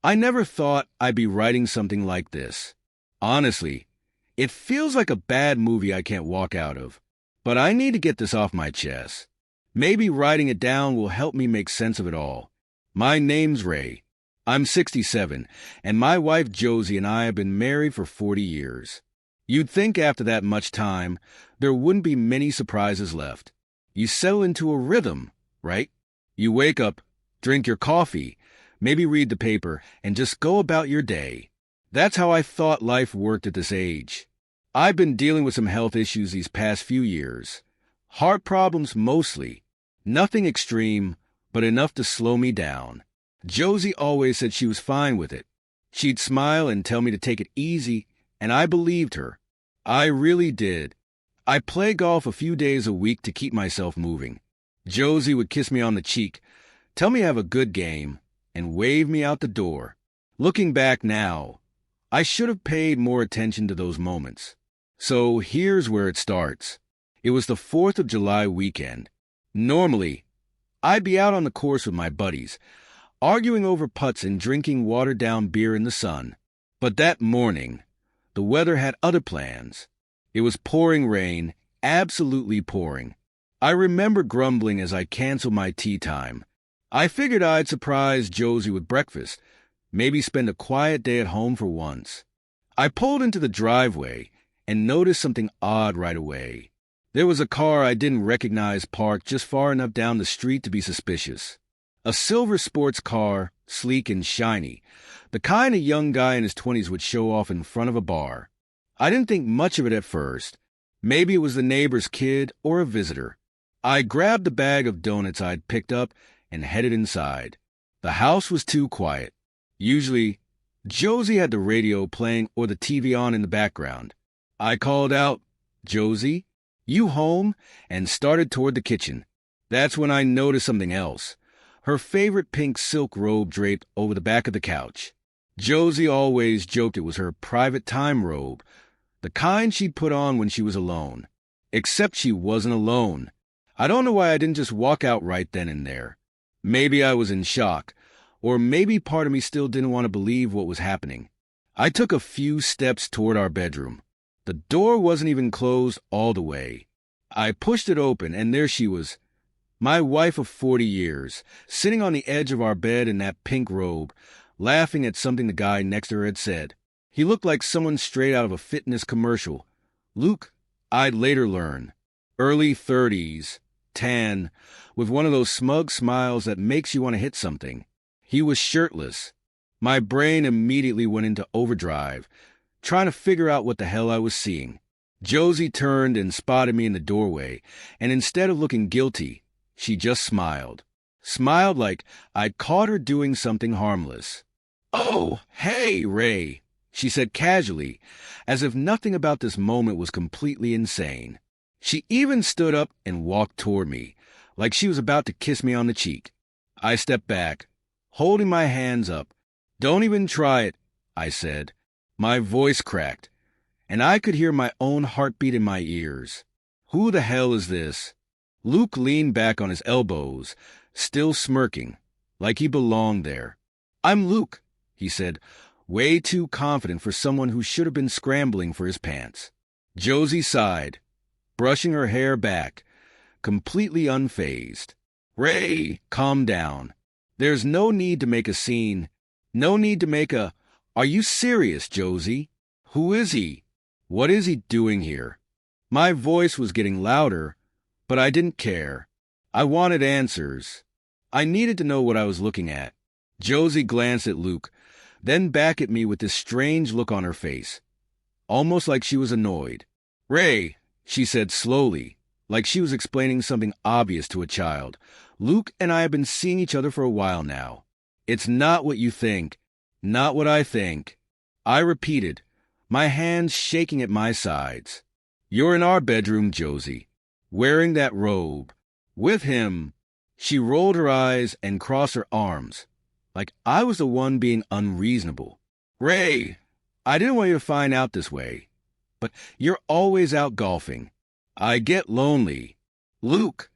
I never thought I'd be writing something like this. Honestly, it feels like a bad movie I can't walk out of. But I need to get this off my chest. Maybe writing it down will help me make sense of it all. My name's Ray. I'm 67, and my wife Josie and I have been married for 40 years. You'd think after that much time, there wouldn't be many surprises left. You settle into a rhythm, right? You wake up, drink your coffee, maybe read the paper, and just go about your day. That's how I thought life worked at this age. I've been dealing with some health issues these past few years. Heart problems mostly. Nothing extreme, but enough to slow me down. Josie always said she was fine with it. She'd smile and tell me to take it easy, and I believed her. I really did. I play golf a few days a week to keep myself moving. Josie would kiss me on the cheek, tell me I have a good game, and wave me out the door. Looking back now, I should have paid more attention to those moments. So here's where it starts. It was the 4th of July weekend. Normally, I'd be out on the course with my buddies, arguing over putts and drinking watered-down beer in the sun. But that morning, the weather had other plans. It was pouring rain, absolutely pouring. I remember grumbling as I canceled my tea time. I figured I'd surprise Josie with breakfast, maybe spend a quiet day at home for once. I pulled into the driveway and noticed something odd right away. There was a car I didn't recognize parked just far enough down the street to be suspicious. A silver sports car, sleek and shiny, the kind a young guy in his 20s would show off in front of a bar. I didn't think much of it at first. Maybe it was the neighbor's kid or a visitor. I grabbed the bag of donuts I'd picked up and headed inside. The house was too quiet. Usually, Josie had the radio playing or the TV on in the background. I called out, "Josie, you home?" and started toward the kitchen. That's when I noticed something else. Her favorite pink silk robe draped over the back of the couch. Josie always joked it was her private time robe, the kind she'd put on when she was alone. Except she wasn't alone. I don't know why I didn't just walk out right then and there. Maybe I was in shock, or maybe part of me still didn't want to believe what was happening. I took a few steps toward our bedroom. The door wasn't even closed all the way. I pushed it open, and there she was, my wife of 40 years, sitting on the edge of our bed in that pink robe, laughing at something the guy next to her had said. He looked like someone straight out of a fitness commercial. Luke, I'd later learn, early 30s, tan, with one of those smug smiles that makes you want to hit something. He was shirtless. My brain immediately went into overdrive, trying to figure out what the hell I was seeing. Josie turned and spotted me in the doorway, and instead of looking guilty, she just smiled. Smiled like I'd caught her doing something harmless. "Oh, hey, Ray," she said casually, as if nothing about this moment was completely insane. She even stood up and walked toward me, like she was about to kiss me on the cheek. I stepped back, holding my hands up. "Don't even try it," I said. My voice cracked, and I could hear my own heartbeat in my ears. Who the hell is this? Luke leaned back on his elbows, still smirking, like he belonged there. "I'm Luke," he said, way too confident for someone who should have been scrambling for his pants. Josie sighed, brushing her hair back, completely unfazed. "Ray, calm down. There's no need to make a scene. No need to make a... Are you serious, Josie? Who is he? What is he doing here?" My voice was getting louder, but I didn't care. I wanted answers. I needed to know what I was looking at. Josie glanced at Luke, then back at me with this strange look on her face, almost like she was annoyed. "Ray," she said slowly, like she was explaining something obvious to a child. "Luke and I have been seeing each other for a while now. It's not what you think. Not what I think." I repeated, my hands shaking at my sides. "You're in our bedroom, Josie, wearing that robe. With him." She rolled her eyes and crossed her arms, like I was the one being unreasonable. "Ray, I didn't want you to find out this way, but you're always out golfing. I get lonely. Luke,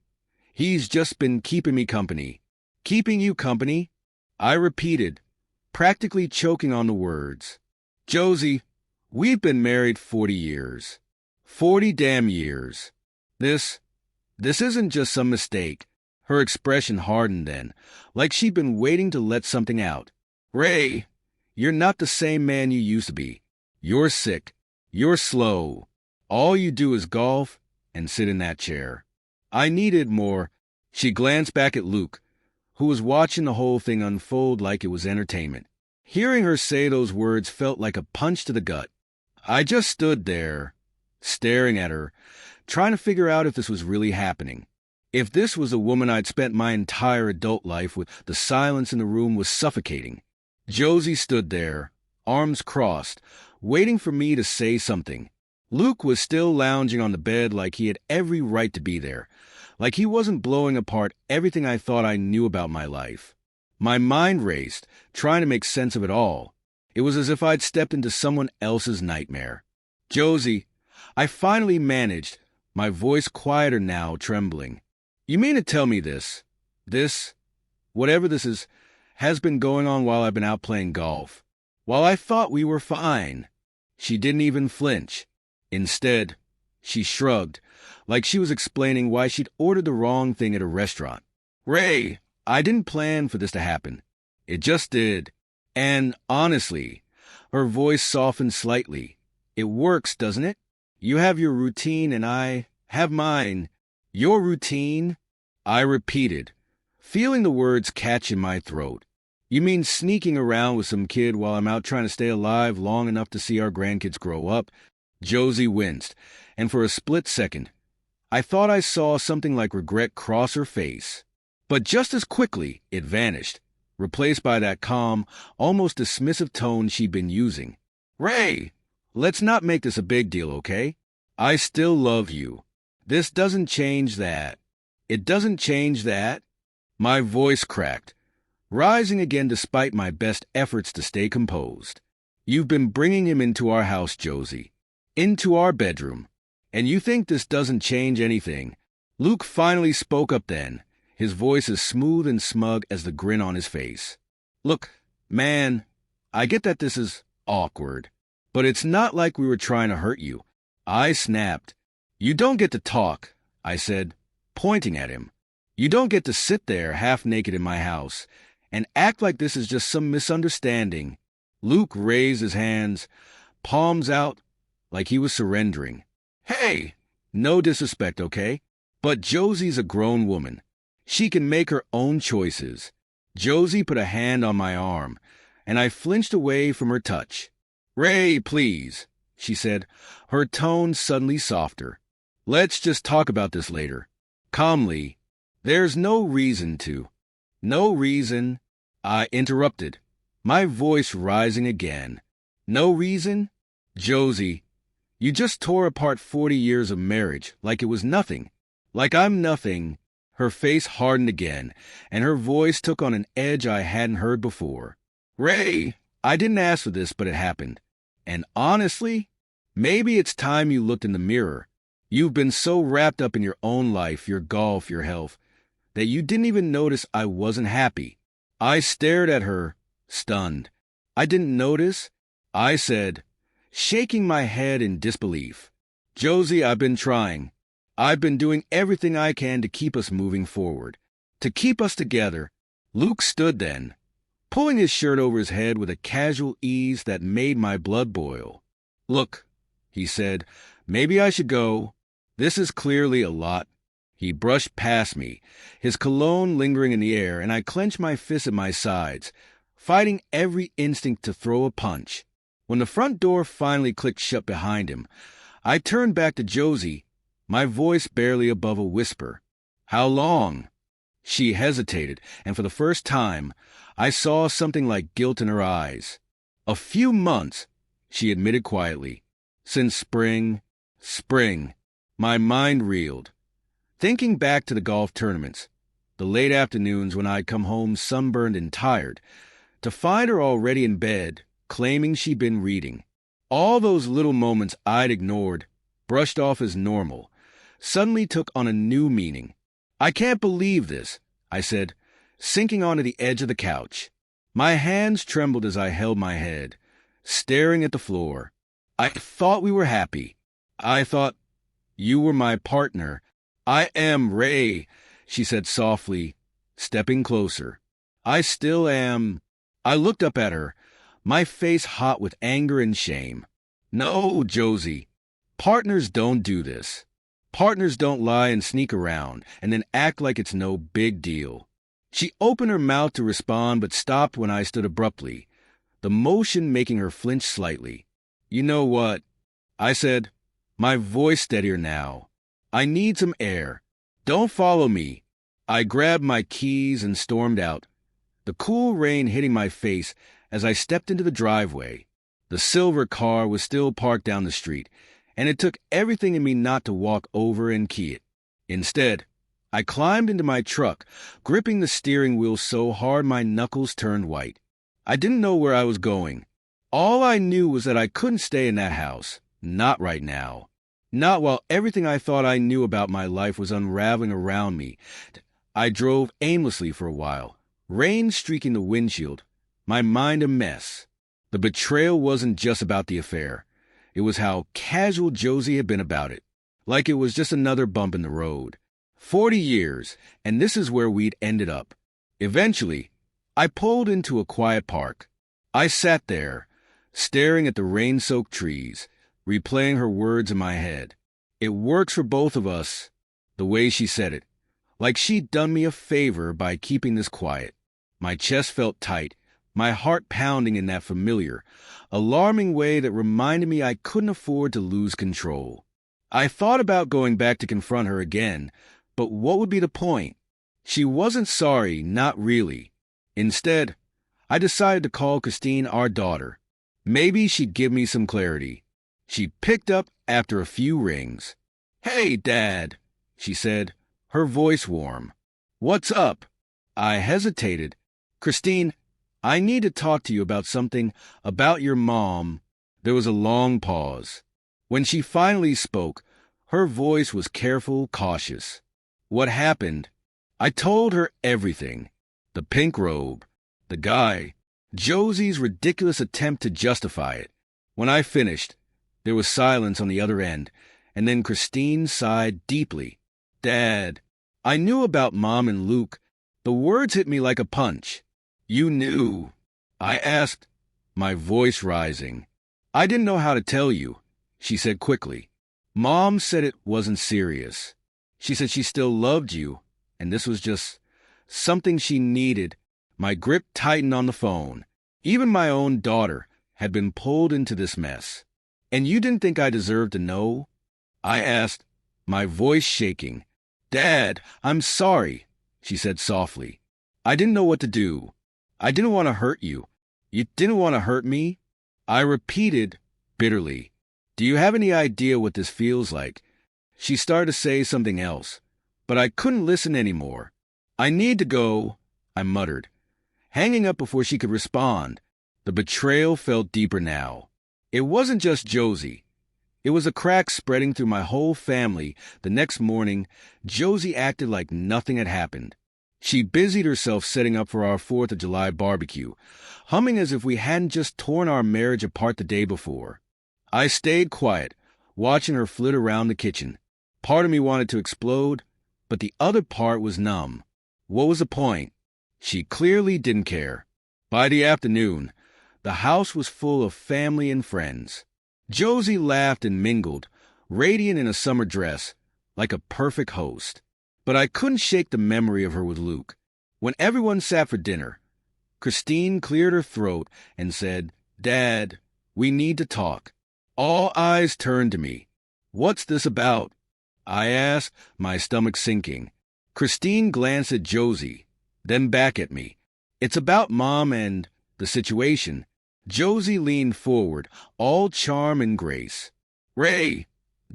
he's just been keeping me company." "Keeping you company?" I repeated, practically choking on the words. Josie, we've been married 40 years. 40 damn years. This isn't just some mistake. Her expression hardened then, like she'd been waiting to let something out. Ray, you're not the same man you used to be. You're sick. You're slow. All you do is golf and sit in that chair. I needed more. She glanced back at Luke, who was watching the whole thing unfold like it was entertainment. Hearing her say those words felt like a punch to the gut. I just stood there, staring at her, trying to figure out if this was really happening. If this was a woman I'd spent my entire adult life with, the silence in the room was suffocating. Josie stood there, arms crossed, waiting for me to say something. Luke was still lounging on the bed like he had every right to be there, like he wasn't blowing apart everything I thought I knew about my life. My mind raced, trying to make sense of it all. It was as if I'd stepped into someone else's nightmare. Josie, I finally managed, my voice quieter now, trembling. You mean to tell me this, whatever this is, has been going on while I've been out playing golf? While I thought we were fine. She didn't even flinch. Instead, she shrugged, like she was explaining why she'd ordered the wrong thing at a restaurant. Ray, I didn't plan for this to happen. It just did. And honestly, her voice softened slightly. It works, doesn't it? You have your routine and I have mine. Your routine? I repeated, feeling the words catch in my throat. You mean sneaking around with some kid while I'm out trying to stay alive long enough to see our grandkids grow up? Josie winced, and for a split second, I thought I saw something like regret cross her face. But just as quickly, it vanished, replaced by that calm, almost dismissive tone she'd been using. Ray, let's not make this a big deal, okay? I still love you. This doesn't change that. It doesn't change that. My voice cracked, rising again despite my best efforts to stay composed. You've been bringing him into our house, Josie. Into our bedroom. And you think this doesn't change anything? Luke finally spoke up then, his voice as smooth and smug as the grin on his face. Look, man, I get that this is awkward, but it's not like we were trying to hurt you. I snapped. You don't get to talk, I said, pointing at him. You don't get to sit there half naked in my house and act like this is just some misunderstanding. Luke raised his hands, palms out, like he was surrendering. Hey, no disrespect, okay? But Josie's a grown woman. She can make her own choices. Josie put a hand on my arm, and I flinched away from her touch. Ray, please, she said, her tone suddenly softer. Let's just talk about this later. Calmly. There's no reason to. No reason. I interrupted, my voice rising again. No reason? Josie, you just tore apart 40 years of marriage like it was nothing. Like I'm nothing. Her face hardened again, and her voice took on an edge I hadn't heard before. Ray, I didn't ask for this, but it happened. And honestly, maybe it's time you looked in the mirror. You've been so wrapped up in your own life, your golf, your health, that you didn't even notice I wasn't happy. I stared at her, stunned. I didn't notice, I said, shaking my head in disbelief. Josie, I've been trying. I've been doing everything I can to keep us moving forward, to keep us together. Luke stood then, pulling his shirt over his head with a casual ease that made my blood boil. Look, he said, maybe I should go. This is clearly a lot. He brushed past me, his cologne lingering in the air, and I clenched my fists at my sides, fighting every instinct to throw a punch. When the front door finally clicked shut behind him, I turned back to Josie, my voice barely above a whisper. How long? She hesitated, and for the first time, I saw something like guilt in her eyes. A few months, she admitted quietly. Since spring. My mind reeled. Thinking back to the golf tournaments, the late afternoons when I'd come home sunburned and tired, to find her already in bed, claiming she'd been reading. All those little moments I'd ignored, brushed off as normal, suddenly took on a new meaning. I can't believe this, I said, sinking onto the edge of the couch. My hands trembled as I held my head, staring at the floor. I thought we were happy. I thought you were my partner. I am Ray, she said softly, stepping closer. I still am. I looked up at her, my face hot with anger and shame. No, Josie. Partners don't do this. Partners don't lie and sneak around and then act like it's no big deal. She opened her mouth to respond but stopped when I stood abruptly, the motion making her flinch slightly. You know what? I said, my voice steadier now. I need some air. Don't follow me. I grabbed my keys and stormed out, the cool rain hitting my face as I stepped into the driveway. The silver car was still parked down the street, and it took everything in me not to walk over and key it. Instead, I climbed into my truck, gripping the steering wheel so hard my knuckles turned white. I didn't know where I was going. All I knew was that I couldn't stay in that house. Not right now. Not while everything I thought I knew about my life was unraveling around me. I drove aimlessly for a while, rain streaking the windshield, my mind a mess. The betrayal wasn't just about the affair. It was how casual Josie had been about it, like it was just another bump in the road. 40 years, and this is where we'd ended up. Eventually, I pulled into a quiet park. I sat there, staring at the rain-soaked trees, replaying her words in my head. It works for both of us, the way she said it, like she'd done me a favor by keeping this quiet. My chest felt tight, my heart pounding in that familiar, alarming way that reminded me I couldn't afford to lose control. I thought about going back to confront her again, but what would be the point? She wasn't sorry, not really. Instead, I decided to call Christine our daughter. Maybe she'd give me some clarity. She picked up after a few rings. "Hey, Dad," she said, her voice warm. "What's up?" I hesitated. "Christine, I need to talk to you about something, about your mom." There was a long pause. When she finally spoke, her voice was careful, cautious. What happened? I told her everything. The pink robe, the guy, Josie's ridiculous attempt to justify it. When I finished, there was silence on the other end, and then Christine sighed deeply. "Dad, I knew about Mom and Luke." The words hit me like a punch. "You knew?" I asked, my voice rising. "I didn't know how to tell you," she said quickly. "Mom said it wasn't serious. She said she still loved you, and this was just something she needed." My grip tightened on the phone. Even my own daughter had been pulled into this mess. "And you didn't think I deserved to know?" I asked, my voice shaking. "Dad, I'm sorry," she said softly. "I didn't know what to do. I didn't want to hurt you. You didn't want to hurt me." I repeated bitterly, "Do you have any idea what this feels like?" She started to say something else, but I couldn't listen anymore. "I need to go," I muttered, hanging up before she could respond. The betrayal felt deeper now. It wasn't just Josie. It was a crack spreading through my whole family. The next morning, Josie acted like nothing had happened. She busied herself setting up for our 4th of July barbecue, humming as if we hadn't just torn our marriage apart the day before. I stayed quiet, watching her flit around the kitchen. Part of me wanted to explode, but the other part was numb. What was the point? She clearly didn't care. By the afternoon, the house was full of family and friends. Josie laughed and mingled, radiant in a summer dress, like a perfect host. But I couldn't shake the memory of her with Luke. When everyone sat for dinner, Christine cleared her throat and said, "Dad, we need to talk." All eyes turned to me. "What's this about?" I asked, my stomach sinking. Christine glanced at Josie, then back at me. "It's about Mom and the situation." Josie leaned forward, all charm and grace. "Ray,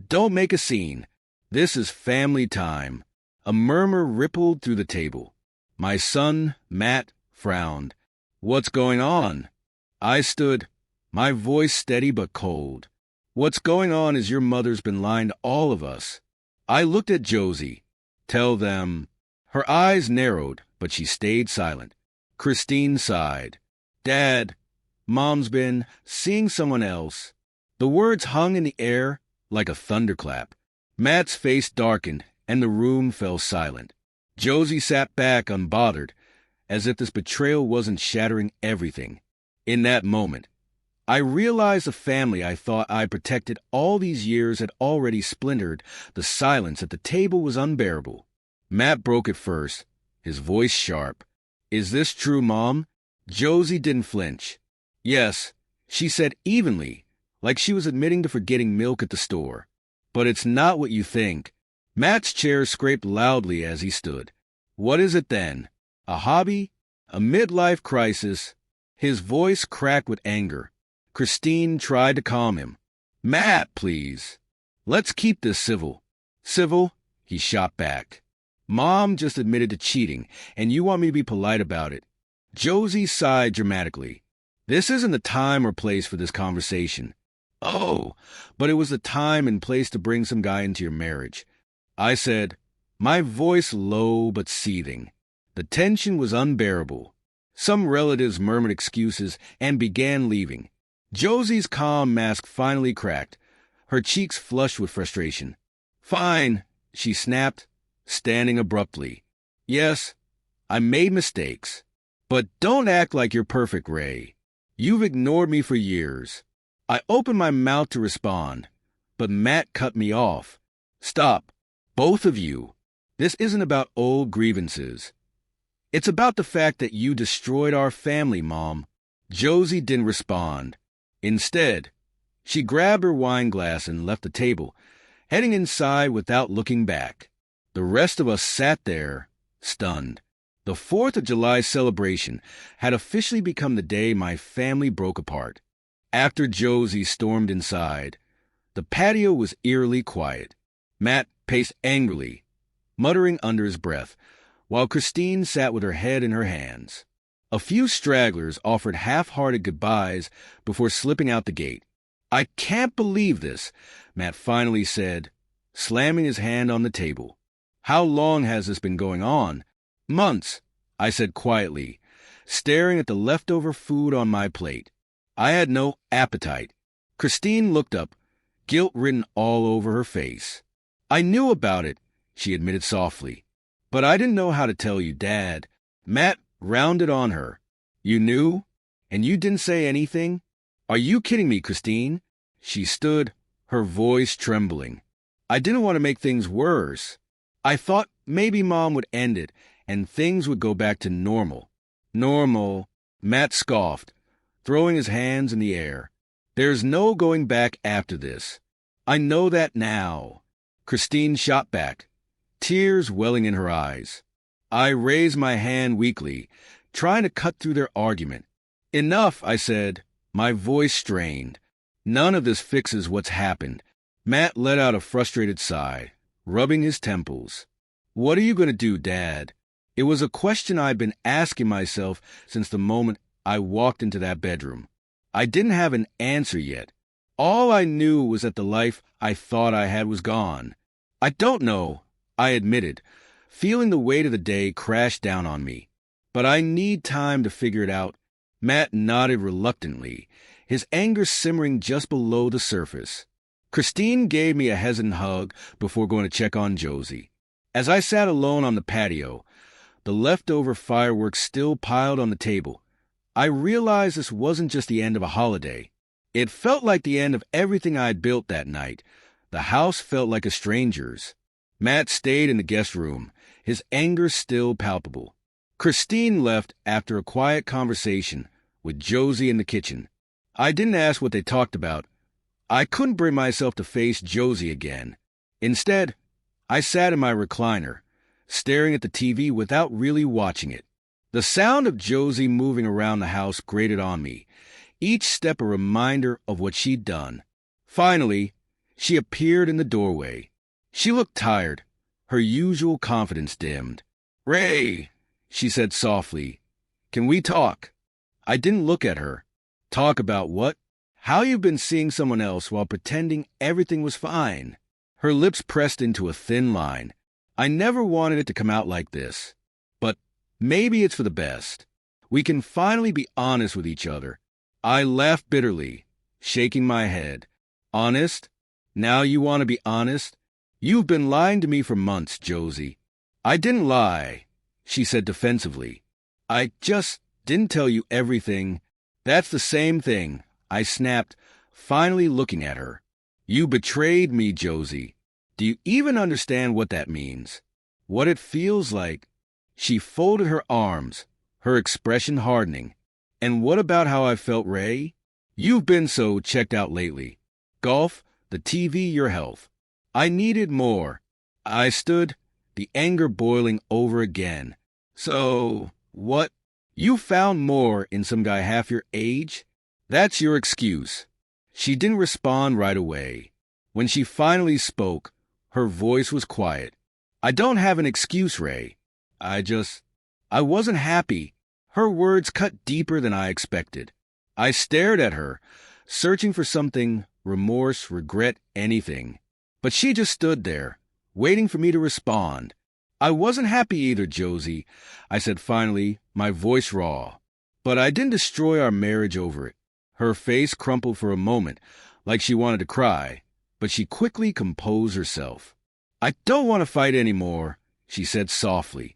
don't make a scene. This is family time." A murmur rippled through the table. My son, Matt, frowned. "What's going on?" I stood, my voice steady but cold. "What's going on is your mother's been lying to all of us." I looked at Josie. "Tell them." Her eyes narrowed, but she stayed silent. Christine sighed. Dad, Mom's been seeing someone else. The words hung in the air like a thunderclap. Matt's face darkened, and the room fell silent. Josie sat back unbothered, as if this betrayal wasn't shattering everything. In that moment, I realized the family I thought I protected all these years had already splintered. The silence at the table was unbearable. Matt broke it first, his voice sharp. "Is this true, Mom?" Josie didn't flinch. "Yes," she said evenly, like she was admitting to forgetting milk at the store. "But it's not what you think." Matt's chair scraped loudly as he stood. "What is it then? A hobby? A midlife crisis?" His voice cracked with anger. Christine tried to calm him. "Matt, please. Let's keep this civil." "Civil?" he shot back. "Mom just admitted to cheating, and you want me to be polite about it." Josie sighed dramatically. "This isn't the time or place for this conversation." "Oh, but it was the time and place to bring some guy into your marriage," I said, my voice low but seething. The tension was unbearable. Some relatives murmured excuses and began leaving. Josie's calm mask finally cracked, her cheeks flushed with frustration. "Fine," she snapped, standing abruptly. "Yes, I made mistakes. But don't act like you're perfect, Ray. You've ignored me for years." I opened my mouth to respond, but Matt cut me off. "Stop, both of you. This isn't about old grievances. It's about the fact that you destroyed our family, Mom." Josie didn't respond. Instead, she grabbed her wine glass and left the table, heading inside without looking back. The rest of us sat there, stunned. The 4th of July celebration had officially become the day my family broke apart. After Josie stormed inside, the patio was eerily quiet. Matt paced angrily, muttering under his breath, while Christine sat with her head in her hands. A few stragglers offered half-hearted goodbyes before slipping out the gate. "I can't believe this," Matt finally said, slamming his hand on the table. "How long has this been going on?" "Months," I said quietly, staring at the leftover food on my plate. I had no appetite. Christine looked up, guilt written all over her face. "I knew about it," she admitted softly, "but I didn't know how to tell you, Dad." Matt rounded on her. "You knew? And you didn't say anything? Are you kidding me, Christine?" She stood, her voice trembling. "I didn't want to make things worse. I thought maybe Mom would end it, and things would go back to normal." "Normal," Matt scoffed, throwing his hands in the air. "There's no going back after this. I know that now." Christine shot back, tears welling in her eyes. I raised my hand weakly, trying to cut through their argument. "Enough," I said, my voice strained. "None of this fixes what's happened." Matt let out a frustrated sigh, rubbing his temples. "What are you going to do, Dad?" It was a question I'd been asking myself since the moment I walked into that bedroom. I didn't have an answer yet. All I knew was that the life I thought I had was gone. "I don't know," I admitted, feeling the weight of the day crash down on me. "But I need time to figure it out." Matt nodded reluctantly, his anger simmering just below the surface. Christine gave me a hesitant hug before going to check on Josie. As I sat alone on the patio, the leftover fireworks still piled on the table, I realized this wasn't just the end of a holiday. It felt like the end of everything I'd built that night. The house felt like a stranger's. Matt stayed in the guest room, his anger still palpable. Christine left after a quiet conversation with Josie in the kitchen. I didn't ask what they talked about. I couldn't bring myself to face Josie again. Instead, I sat in my recliner, staring at the TV without really watching it. The sound of Josie moving around the house grated on me, each step a reminder of what she'd done. Finally, she appeared in the doorway. She looked tired, her usual confidence dimmed. "Ray," she said softly, "can we talk?" I didn't look at her. "Talk about what?" "How you've been seeing someone else while pretending everything was fine." Her lips pressed into a thin line. I never wanted it to come out like this. But maybe it's for the best. We can finally be honest with each other. I laughed bitterly, shaking my head. Honest? Now you want to be honest? You've been lying to me for months, Josie. I didn't lie, she said defensively. I just didn't tell you everything. That's the same thing, I snapped, finally looking at her. You betrayed me, Josie. Do you even understand what that means? What it feels like? She folded her arms, her expression hardening. And what about how I felt, Ray? You've been so checked out lately. Golf, the TV, your health. I needed more. I stood, the anger boiling over again. So, what? You found more in some guy half your age? That's your excuse. She didn't respond right away. When she finally spoke, her voice was quiet. I don't have an excuse, Ray. I wasn't happy. Her words cut deeper than I expected. I stared at her, searching for something, remorse, regret, anything. But she just stood there, waiting for me to respond. I wasn't happy either, Josie, I said finally, my voice raw. But I didn't destroy our marriage over it. Her face crumpled for a moment, like she wanted to cry, but she quickly composed herself. I don't want to fight anymore, she said softly.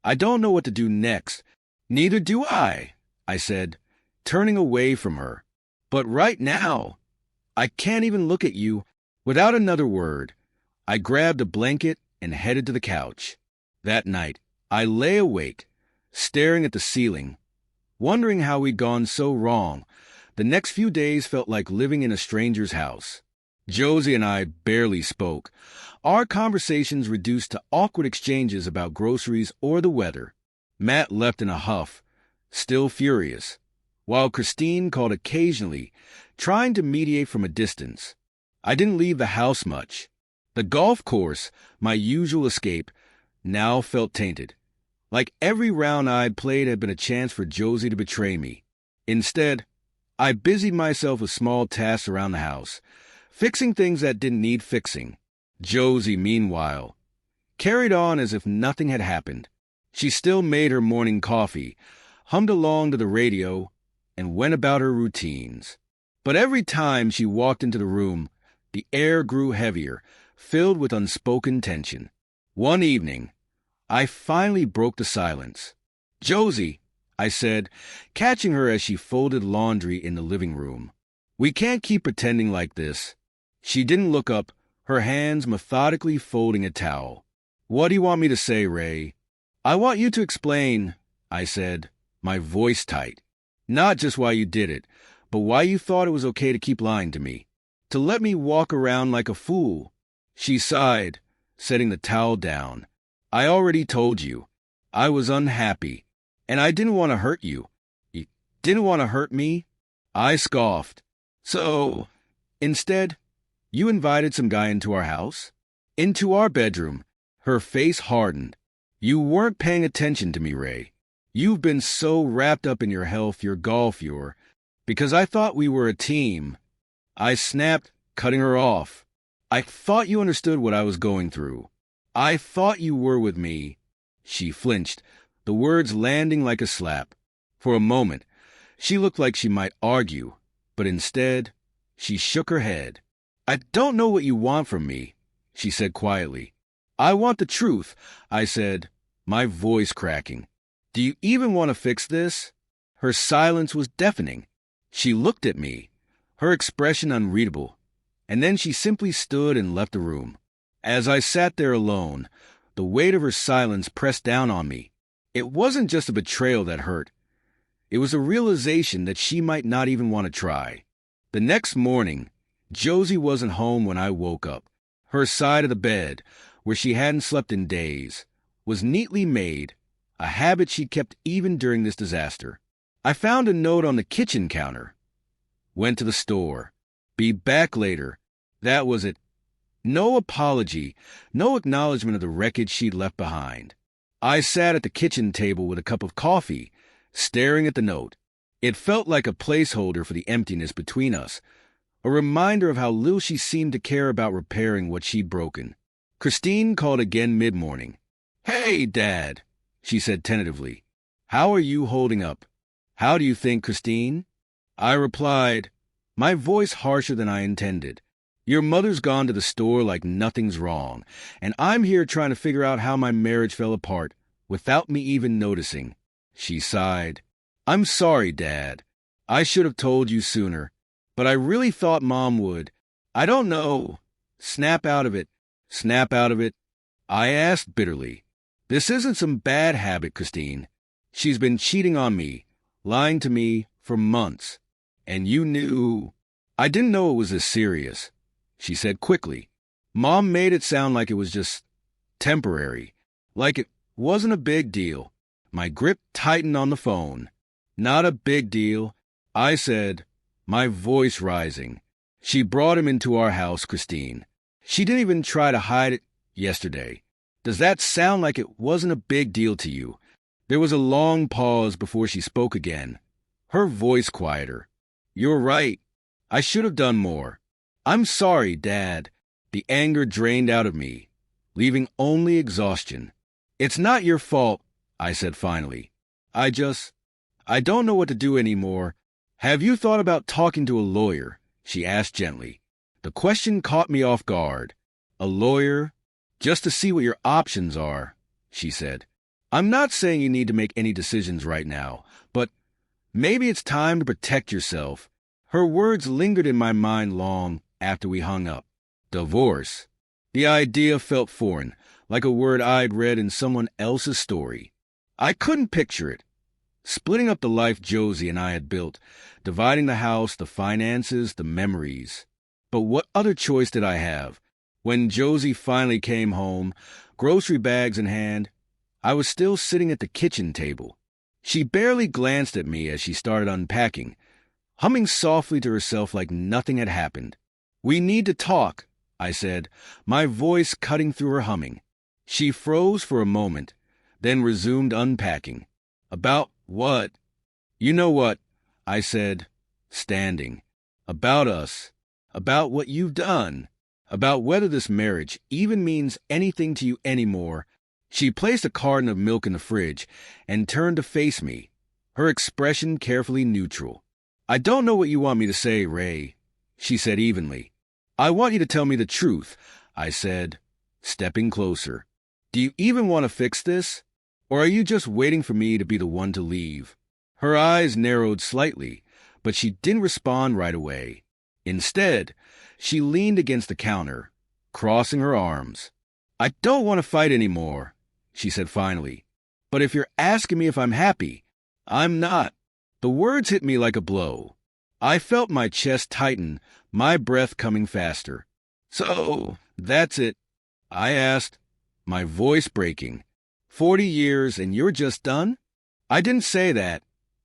I don't know what to do next. Neither do I said, turning away from her. But right now, I can't even look at you. Without another word, I grabbed a blanket and headed to the couch. That night, I lay awake, staring at the ceiling, wondering how we'd gone so wrong. The next few days felt like living in a stranger's house. Josie and I barely spoke. Our conversations reduced to awkward exchanges about groceries or the weather. Matt left in a huff, still furious, while Christine called occasionally, trying to mediate from a distance. I didn't leave the house much. The golf course, my usual escape, now felt tainted. Like every round I'd played had been a chance for Josie to betray me. Instead, I busied myself with small tasks around the house, fixing things that didn't need fixing. Josie, meanwhile, carried on as if nothing had happened. She still made her morning coffee, hummed along to the radio, and went about her routines. But every time she walked into the room, the air grew heavier, filled with unspoken tension. One evening, I finally broke the silence. Josie, I said, catching her as she folded laundry in the living room. We can't keep pretending like this. She didn't look up, her hands methodically folding a towel. What do you want me to say, Ray? I want you to explain, I said, my voice tight. Not just why you did it, but why you thought it was okay to keep lying to me. To let me walk around like a fool. She sighed, setting the towel down. I already told you. I was unhappy, and I didn't want to hurt you. You didn't want to hurt me? I scoffed. So, instead, you invited some guy into our house? Into our bedroom. Her face hardened. You weren't paying attention to me, Ray. You've been so wrapped up in your health, your golf, because I thought we were a team. I snapped, cutting her off. I thought you understood what I was going through. I thought you were with me. She flinched, the words landing like a slap. For a moment, she looked like she might argue, but instead, she shook her head. I don't know what you want from me, she said quietly. I want the truth, I said, my voice cracking. Do you even want to fix this? Her silence was deafening. She looked at me, her expression unreadable, and then she simply stood and left the room. As I sat there alone, the weight of her silence pressed down on me. It wasn't just a betrayal that hurt. It was a realization that she might not even want to try. The next morning, Josie wasn't home when I woke up. Her side of the bed, where she hadn't slept in days, was neatly made, a habit she kept even during this disaster. I found a note on the kitchen counter. Went to the store. Be back later. That was it. No apology, no acknowledgement of the wreckage she'd left behind. I sat at the kitchen table with a cup of coffee, staring at the note. It felt like a placeholder for the emptiness between us, a reminder of how little she seemed to care about repairing what she'd broken. Christine called again mid-morning. Hey, Dad, she said tentatively. How are you holding up? How do you think, Christine? I replied, my voice harsher than I intended. Your mother's gone to the store like nothing's wrong, and I'm here trying to figure out how my marriage fell apart without me even noticing. She sighed. I'm sorry, Dad. I should have told you sooner, but I really thought Mom would. I don't know. Snap out of it. Snap out of it. I asked bitterly. This isn't some bad habit, Christine. She's been cheating on me, lying to me for months. And you knew. I didn't know it was this serious, she said quickly. Mom made it sound like it was just temporary, like it wasn't a big deal. My grip tightened on the phone. Not a big deal, I said, my voice rising. She brought him into our house, Christine. She didn't even try to hide it yesterday. Does that sound like it wasn't a big deal to you? There was a long pause before she spoke again, her voice quieter. You're right. I should have done more. I'm sorry, Dad. The anger drained out of me, leaving only exhaustion. It's not your fault, I said finally. I don't know what to do anymore. Have you thought about talking to a lawyer? She asked gently. The question caught me off guard. A lawyer? Just to see what your options are, she said. I'm not saying you need to make any decisions right now, but maybe it's time to protect yourself. Her words lingered in my mind long after we hung up. Divorce. The idea felt foreign, like a word I'd read in someone else's story. I couldn't picture it. Splitting up the life Josie and I had built, dividing the house, the finances, the memories. But what other choice did I have? When Josie finally came home, grocery bags in hand, I was still sitting at the kitchen table. She barely glanced at me as she started unpacking, humming softly to herself like nothing had happened. We need to talk, I said, my voice cutting through her humming. She froze for a moment, then resumed unpacking. About what? You know what, I said, standing. About us. About what you've done. About whether this marriage even means anything to you anymore. She placed a carton of milk in the fridge and turned to face me, her expression carefully neutral. I don't know what you want me to say, Ray, she said evenly. I want you to tell me the truth, I said, stepping closer. Do you even want to fix this? Or are you just waiting for me to be the one to leave? Her eyes narrowed slightly, but she didn't respond right away. Instead, she leaned against the counter, crossing her arms. I don't want to fight anymore, she said finally. But if you're asking me if I'm happy, I'm not. The words hit me like a blow. I felt my chest tighten, my breath coming faster. So, that's it, I asked, my voice breaking. 40 years and you're just done? I didn't say that,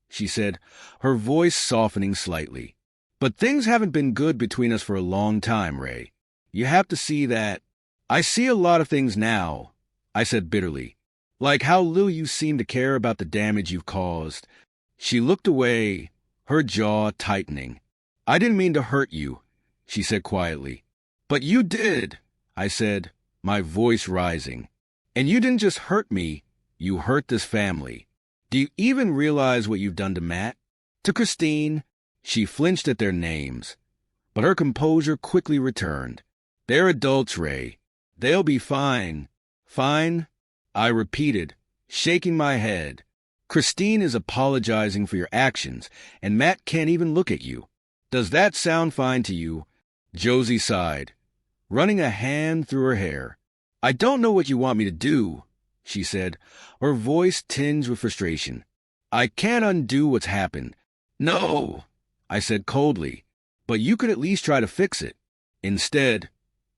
she said, her voice softening slightly. But things haven't been good between us for a long time, Ray. You have to see that. I see a lot of things now, I said bitterly, like how little you seem to care about the damage you've caused. She looked away, her jaw tightening. I didn't mean to hurt you, she said quietly. But you did, I said, my voice rising. And you didn't just hurt me, you hurt this family. Do you even realize what you've done to Matt? To Christine? She flinched at their names, but her composure quickly returned. They're adults, Ray. They'll be fine. Fine? I repeated, shaking my head. Christine is apologizing for your actions, and Matt can't even look at you. Does that sound fine to you? Josie sighed, running a hand through her hair. I don't know what you want me to do, she said, her voice tinged with frustration. I can't undo what's happened. No, I said coldly, but you could at least try to fix it. Instead,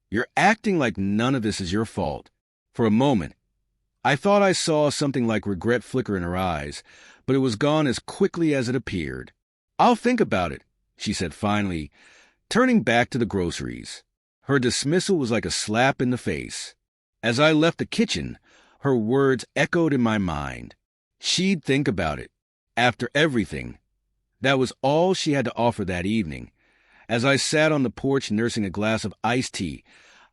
you're acting like none of this is your fault. For a moment, I thought I saw something like regret flicker in her eyes, but it was gone as quickly as it appeared. I'll think about it, she said finally, turning back to the groceries. Her dismissal was like a slap in the face. As I left the kitchen, her words echoed in my mind. She'd think about it. After everything. That was all she had to offer that evening. As I sat on the porch nursing a glass of iced tea,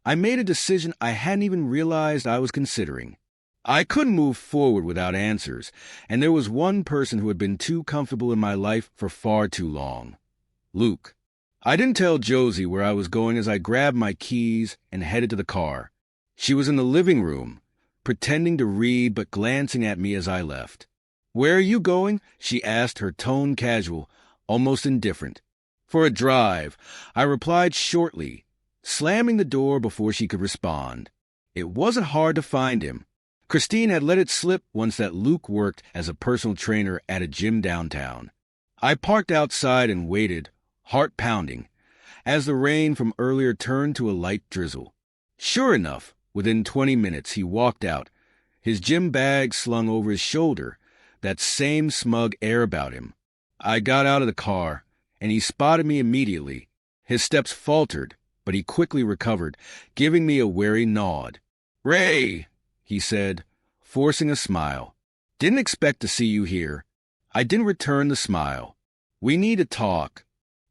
I made a decision I hadn't even realized I was considering. I couldn't move forward without answers, and there was one person who had been too comfortable in my life for far too long. Luke. I didn't tell Josie where I was going as I grabbed my keys and headed to the car. She was in the living room, pretending to read but glancing at me as I left. "Where are you going?" she asked, her tone casual, almost indifferent. "For a drive," I replied shortly, slamming the door before she could respond. It wasn't hard to find him. Christine had let it slip once that Luke worked as a personal trainer at a gym downtown. I parked outside and waited, heart pounding, as the rain from earlier turned to a light drizzle. Sure enough, within 20 minutes he walked out, his gym bag slung over his shoulder, that same smug air about him. I got out of the car, and he spotted me immediately. His steps faltered, but he quickly recovered, giving me a wary nod. "Ray," he said, forcing a smile. "Didn't expect to see you here." I didn't return the smile. "We need to talk."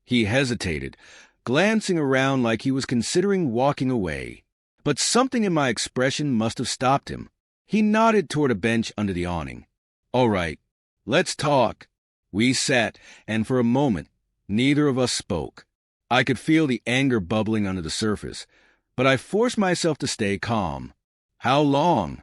He hesitated, glancing around like he was considering walking away. But something in my expression must have stopped him. He nodded toward a bench under the awning. "All right, let's talk." We sat, and for a moment, neither of us spoke. I could feel the anger bubbling under the surface, but I forced myself to stay calm. "How long?"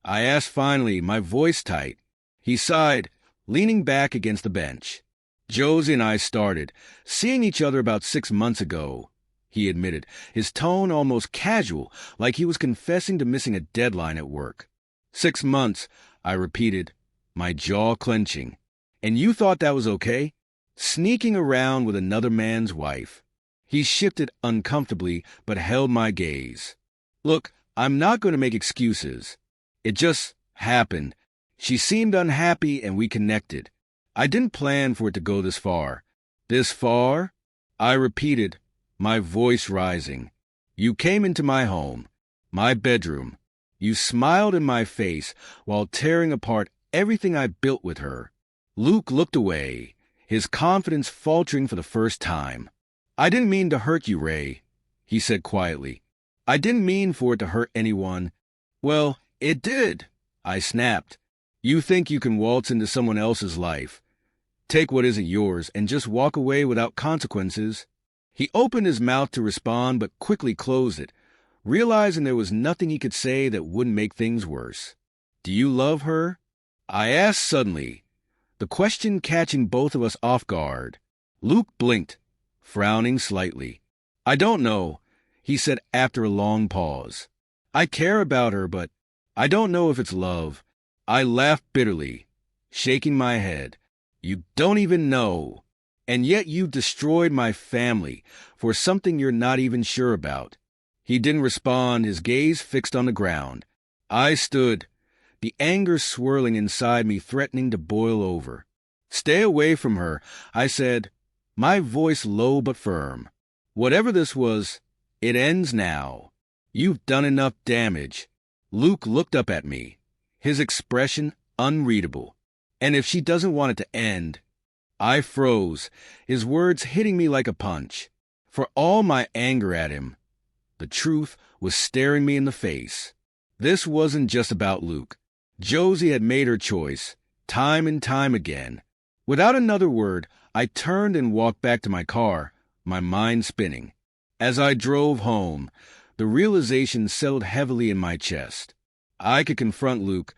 I asked finally, my voice tight. He sighed, leaning back against the bench. "Josie and I started seeing each other about 6 months ago," he admitted, his tone almost casual, like he was confessing to missing a deadline at work. 6 months, I repeated, my jaw clenching. "And you thought that was okay? Sneaking around with another man's wife?" He shifted uncomfortably, but held my gaze. "Look, I'm not going to make excuses. It just happened. She seemed unhappy and we connected. I didn't plan for it to go this far." "This far?" I repeated, my voice rising. "You came into my home, my bedroom. You smiled in my face while tearing apart everything I built with her." Luke looked away, his confidence faltering for the first time. "I didn't mean to hurt you, Ray," he said quietly. "I didn't mean for it to hurt anyone." "Well, it did," I snapped. "You think you can waltz into someone else's life, take what isn't yours, and just walk away without consequences?" He opened his mouth to respond but quickly closed it, realizing there was nothing he could say that wouldn't make things worse. "Do you love her?" I asked suddenly, the question catching both of us off guard. Luke blinked, frowning slightly. "I don't know," he said after a long pause. "I care about her, but I don't know if it's love." I laughed bitterly, shaking my head. "You don't even know. And yet you've destroyed my family for something you're not even sure about." He didn't respond, his gaze fixed on the ground. I stood, the anger swirling inside me, threatening to boil over. "Stay away from her," I said, my voice low but firm. "Whatever this was, it ends now. You've done enough damage." Luke looked up at me, his expression unreadable. "And if she doesn't want it to end..." I froze, his words hitting me like a punch. For all my anger at him, the truth was staring me in the face. This wasn't just about Luke. Josie had made her choice, time and time again. Without another word, I turned and walked back to my car, my mind spinning. As I drove home, the realization settled heavily in my chest. I could confront Luke,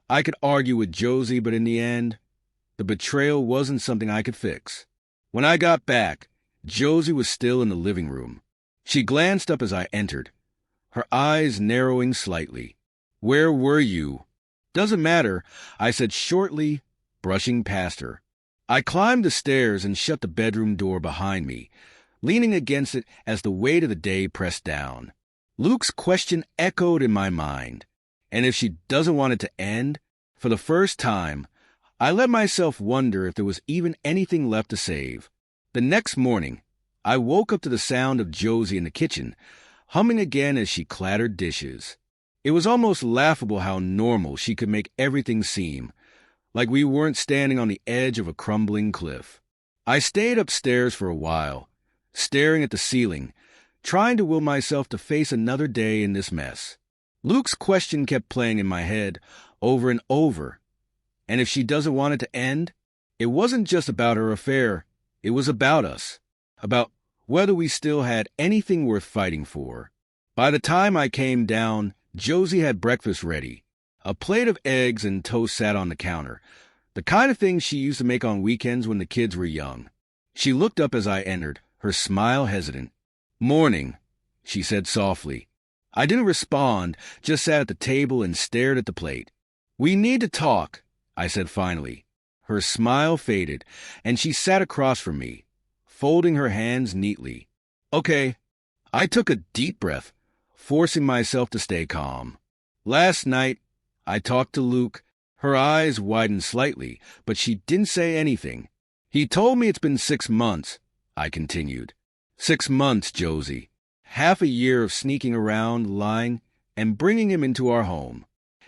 I could argue with Josie, but in the end, the betrayal wasn't something I could fix. When I got back, Josie was still in the living room. She glanced up as I entered, her eyes narrowing slightly. "Where were you?" "Doesn't matter," I said shortly, brushing past her. I climbed the stairs and shut the bedroom door behind me, leaning against it as the weight of the day pressed down. Luke's question echoed in my mind. And if she doesn't want it to end, for the first time, I let myself wonder if there was even anything left to save. The next morning, I woke up to the sound of Josie in the kitchen, humming again as she clattered dishes. It was almost laughable how normal she could make everything seem, like we weren't standing on the edge of a crumbling cliff. I stayed upstairs for a while, staring at the ceiling, trying to will myself to face another day in this mess. Luke's question kept playing in my head over and over. And if she doesn't want it to end, it wasn't just about her affair. It was about us. About whether we still had anything worth fighting for. By the time I came down, Josie had breakfast ready. A plate of eggs and toast sat on the counter. The kind of thing she used to make on weekends when the kids were young. She looked up as I entered, her smile hesitant. "Morning," she said softly. I didn't respond, just sat at the table and stared at the plate. "We need to talk," I said finally. Her smile faded, and she sat across from me, folding her hands neatly. "Okay." I took a deep breath, forcing myself to stay calm. "Last night, I talked to Luke." Her eyes widened slightly, but she didn't say anything. "He told me it's been 6 months," I continued. 6 months, Josie. Half a year of sneaking around, lying, and bringing him into our home.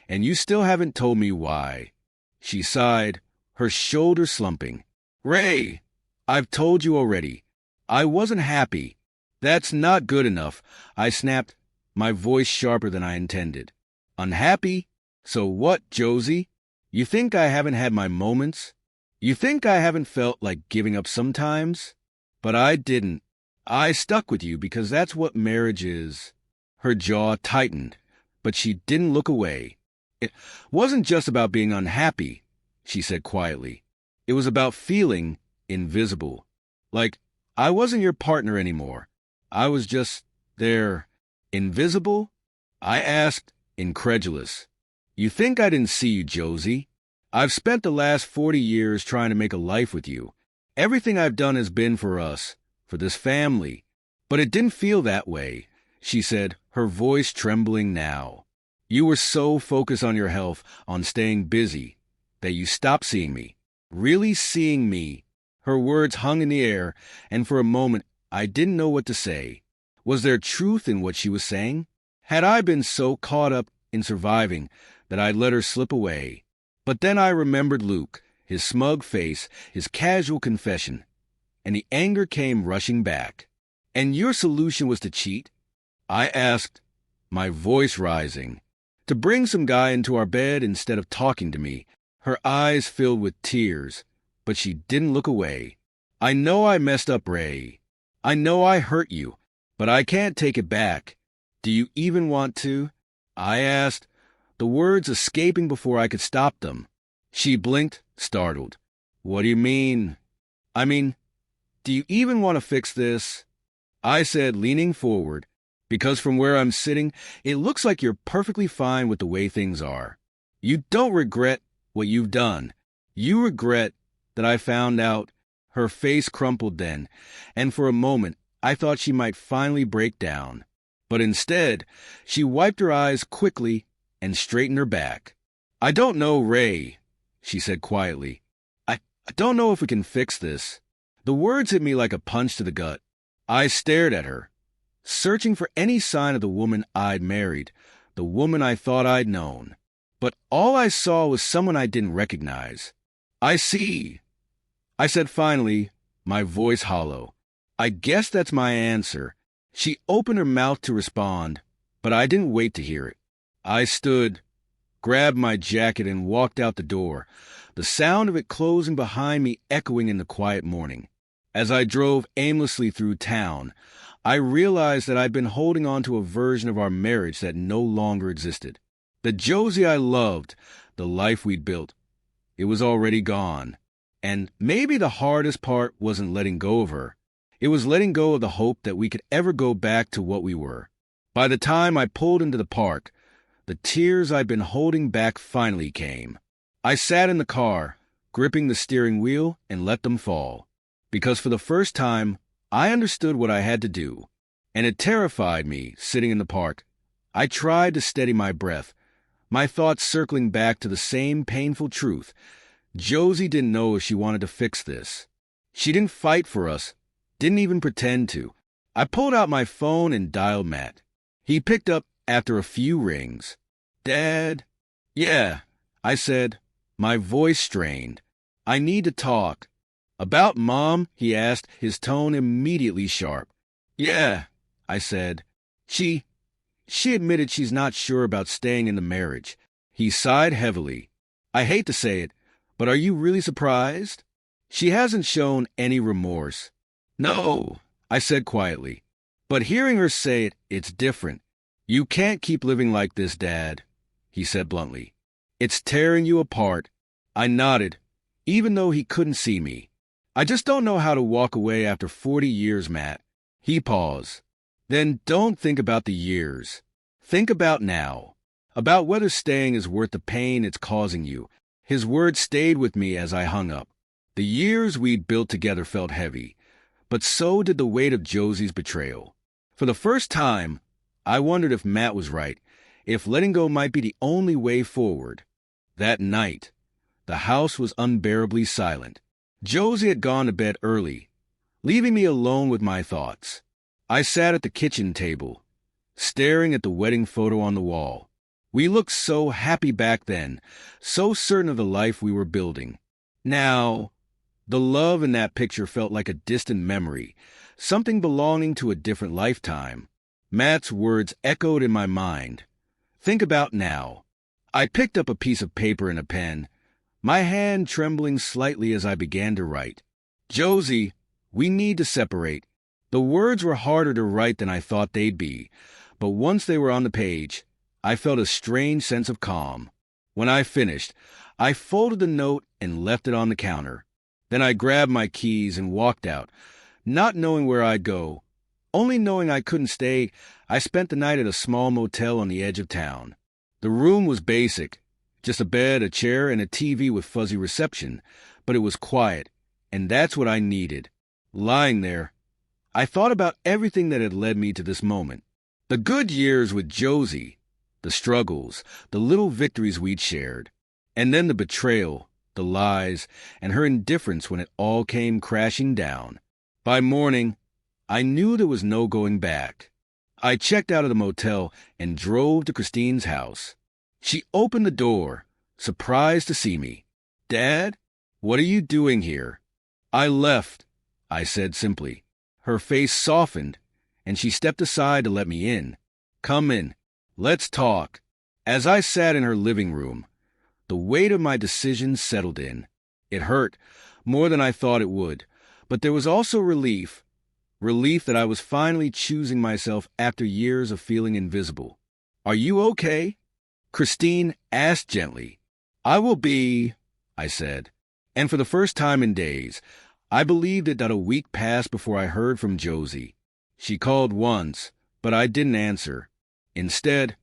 And you still haven't told me why." She sighed, her shoulders slumping. "Ray, I've told you already. I wasn't happy." "That's not good enough," I snapped, my voice sharper than I intended. "Unhappy? So what, Josie? You think I haven't had my moments? You think I haven't felt like giving up sometimes? But I didn't. I stuck with you because that's what marriage is." Her jaw tightened, but she didn't look away. "It wasn't just about being unhappy," she said quietly. "It was about feeling invisible. Like I wasn't your partner anymore. I was just there." "Invisible?" I asked, incredulous. "You think I didn't see you, Josie? I've spent the last 40 years trying to make a life with you. Everything I've done has been for us, for this family. But it didn't feel that way," she said, her voice trembling now. "You were so focused on your health, on staying busy, that you stopped seeing me. Really seeing me." Her words hung in the air, and for a moment I didn't know what to say. Was there truth in what she was saying? Had I been so caught up in surviving that I'd let her slip away? But then I remembered Luke, his smug face, his casual confession, and the anger came rushing back. "And your solution was to cheat?" I asked, my voice rising. "To bring some guy into our bed instead of talking to me." Her eyes filled with tears, but she didn't look away. "I know I messed up, Ray. I know I hurt you, but I can't take it back. Do you even want to?" I asked, the words escaping before I could stop them. She blinked, startled. "What do you mean?" "I mean, do you even want to fix this?" I said, leaning forward, "Because from where I'm sitting, it looks like you're perfectly fine with the way things are. You don't regret what you've done. You regret that I found out." Her face crumpled then, and for a moment I thought she might finally break down. But instead, she wiped her eyes quickly and straightened her back. "I don't know, Ray," she said quietly. I don't know if we can fix this." The words hit me like a punch to the gut. I stared at her, searching for any sign of the woman I'd married, the woman I thought I'd known. But all I saw was someone I didn't recognize. "I see," I said finally, my voice hollow. "I guess that's my answer." She opened her mouth to respond, but I didn't wait to hear it. I stood, grabbed my jacket, and walked out the door, the sound of it closing behind me echoing in the quiet morning. As I drove aimlessly through town, I realized that I'd been holding on to a version of our marriage that no longer existed. The Josie I loved, the life we'd built, it was already gone. And maybe the hardest part wasn't letting go of her. It was letting go of the hope that we could ever go back to what we were. By the time I pulled into the park, the tears I'd been holding back finally came. I sat in the car, gripping the steering wheel, and let them fall. Because for the first time, I understood what I had to do. And it terrified me, sitting in the park. I tried to steady my breath, my thoughts circling back to the same painful truth. Josie didn't know if she wanted to fix this. She didn't fight for us, didn't even pretend to. I pulled out my phone and dialed Matt. He picked up after a few rings. "Dad?" "Yeah," I said, my voice strained. "I need to talk." "About Mom?" he asked, his tone immediately sharp. "Yeah," I said. She She admitted she's not sure about staying in the marriage. He sighed heavily. I hate to say it, but are you really surprised? She hasn't shown any remorse. No, I said quietly. But hearing her say it, it's different. You can't keep living like this, Dad, he said bluntly. It's tearing you apart. I nodded, even though he couldn't see me. I just don't know how to walk away after 40 years, Matt. He paused. Then don't think about the years. Think about now. About whether staying is worth the pain it's causing you. His words stayed with me as I hung up. The years we'd built together felt heavy, but so did the weight of Josie's betrayal. For the first time, I wondered if Matt was right, if letting go might be the only way forward. That night, the house was unbearably silent. Josie had gone to bed early, leaving me alone with my thoughts. I sat at the kitchen table, staring at the wedding photo on the wall. We looked so happy back then, so certain of the life we were building. Now, the love in that picture felt like a distant memory, something belonging to a different lifetime. Matt's words echoed in my mind. Think about now. I picked up a piece of paper and a pen, my hand trembling slightly as I began to write. Josie, we need to separate. The words were harder to write than I thought they'd be, but once they were on the page, I felt a strange sense of calm. When I finished, I folded the note and left it on the counter. Then I grabbed my keys and walked out, not knowing where I'd go. Only knowing I couldn't stay, I spent the night at a small motel on the edge of town. The room was basic, just a bed, a chair, and a TV with fuzzy reception, but it was quiet, and that's what I needed. Lying there, I thought about everything that had led me to this moment. The good years with Josie, the struggles, the little victories we'd shared, and then the betrayal, the lies, and her indifference when it all came crashing down. By morning, I knew there was no going back. I checked out of the motel and drove to Christine's house. She opened the door, surprised to see me. Dad, what are you doing here? I left, I said simply. Her face softened, and she stepped aside to let me in. Come in. Let's talk. As I sat in her living room, the weight of my decision settled in. It hurt, more than I thought it would, but there was also relief. Relief that I was finally choosing myself after years of feeling invisible. Are you okay? Christine asked gently. I will be, I said. And for the first time in days, I believed it that a week passed before I heard from Josie. She called once, but I didn't answer. Instead,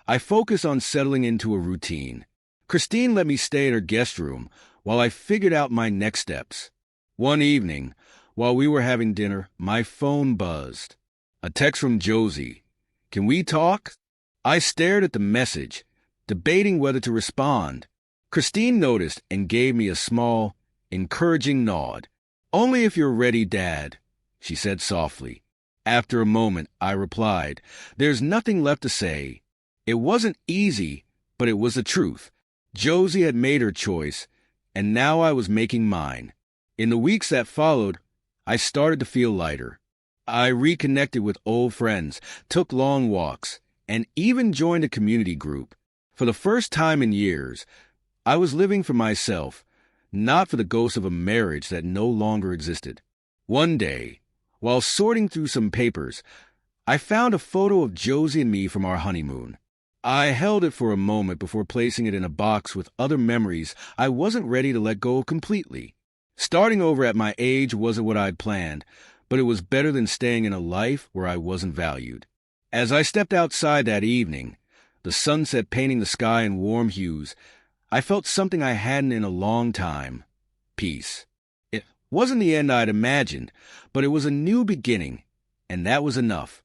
I focused on settling into a routine. Christine let me stay in her guest room while I figured out my next steps. One evening, while we were having dinner, my phone buzzed. A text from Josie. Can we talk? I stared at the message, debating whether to respond. Christine noticed and gave me a small, encouraging nod. Only if you're ready, Dad, she said softly. After a moment, I replied, there's nothing left to say. It wasn't easy, but it was the truth. Josie had made her choice, and now I was making mine. In the weeks that followed, I started to feel lighter. I reconnected with old friends, took long walks, and even joined a community group. For the first time in years, I was living for myself, not for the ghost of a marriage that no longer existed. One day, while sorting through some papers, I found a photo of Josie and me from our honeymoon. I held it for a moment before placing it in a box with other memories I wasn't ready to let go completely. Starting over at my age wasn't what I'd planned, but it was better than staying in a life where I wasn't valued. As I stepped outside that evening, the sunset painting the sky in warm hues, I felt something I hadn't in a long time. Peace. It wasn't the end I'd imagined, but it was a new beginning, and that was enough.